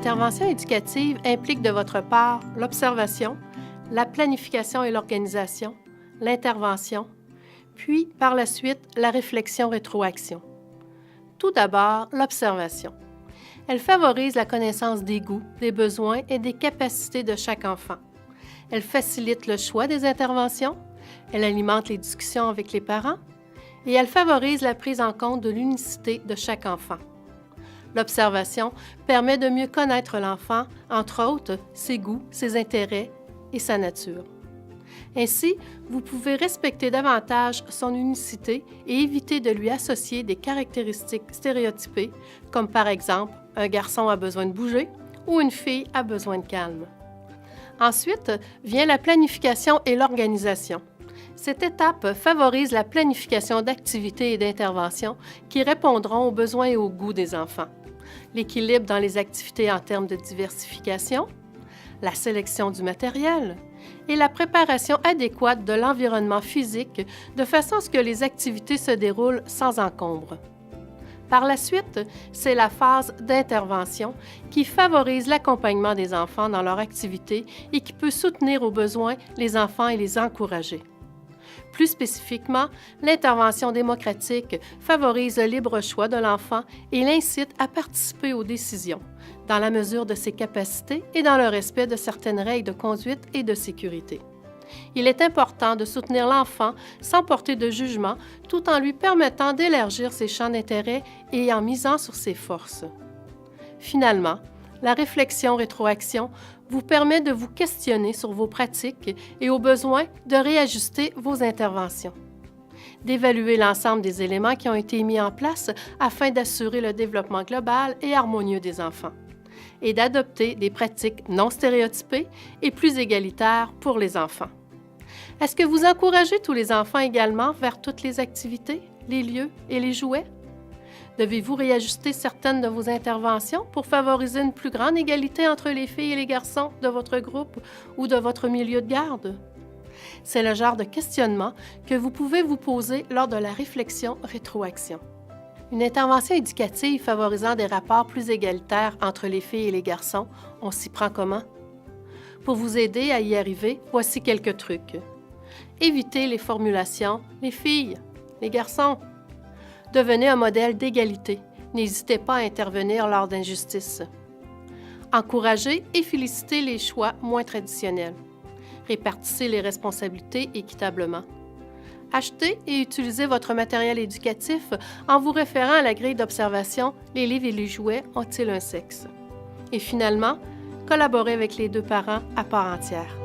L'intervention éducative implique de votre part l'observation, la planification et l'organisation, l'intervention, puis par la suite la réflexion-rétroaction. Tout d'abord, l'observation. Elle favorise la connaissance des goûts, des besoins et des capacités de chaque enfant. Elle facilite le choix des interventions, elle alimente les discussions avec les parents et elle favorise la prise en compte de l'unicité de chaque enfant. L'observation permet de mieux connaître l'enfant, entre autres ses goûts, ses intérêts et sa nature. Ainsi, vous pouvez respecter davantage son unicité et éviter de lui associer des caractéristiques stéréotypées, comme par exemple un garçon a besoin de bouger ou une fille a besoin de calme. Ensuite vient la planification et l'organisation. Cette étape favorise la planification d'activités et d'interventions qui répondront aux besoins et aux goûts des enfants. L'équilibre dans les activités en termes de diversification, la sélection du matériel et la préparation adéquate de l'environnement physique de façon à ce que les activités se déroulent sans encombre. Par la suite, c'est la phase d'intervention qui favorise l'accompagnement des enfants dans leur activité et qui peut soutenir aux besoins les enfants et les encourager. Plus spécifiquement, l'intervention démocratique favorise le libre choix de l'enfant et l'incite à participer aux décisions, dans la mesure de ses capacités et dans le respect de certaines règles de conduite et de sécurité. Il est important de soutenir l'enfant sans porter de jugement, tout en lui permettant d'élargir ses champs d'intérêt et en misant sur ses forces. Finalement, la réflexion-rétroaction vous permet de vous questionner sur vos pratiques et au besoin de réajuster vos interventions, d'évaluer l'ensemble des éléments qui ont été mis en place afin d'assurer le développement global et harmonieux des enfants, et d'adopter des pratiques non stéréotypées et plus égalitaires pour les enfants. Est-ce que vous encouragez tous les enfants également vers toutes les activités, les lieux et les jouets? Devez-vous réajuster certaines de vos interventions pour favoriser une plus grande égalité entre les filles et les garçons de votre groupe ou de votre milieu de garde? C'est le genre de questionnement que vous pouvez vous poser lors de la réflexion-rétroaction. Une intervention éducative favorisant des rapports plus égalitaires entre les filles et les garçons, on s'y prend comment? Pour vous aider à y arriver, voici quelques trucs. Évitez les formulations « les filles »,« les garçons ». Devenez un modèle d'égalité. N'hésitez pas à intervenir lors d'injustices. Encouragez et félicitez les choix moins traditionnels. Répartissez les responsabilités équitablement. Achetez et utilisez votre matériel éducatif en vous référant à la grille d'observation « Les livres et les jouets ont-ils un sexe ?» Et finalement, collaborez avec les deux parents à part entière.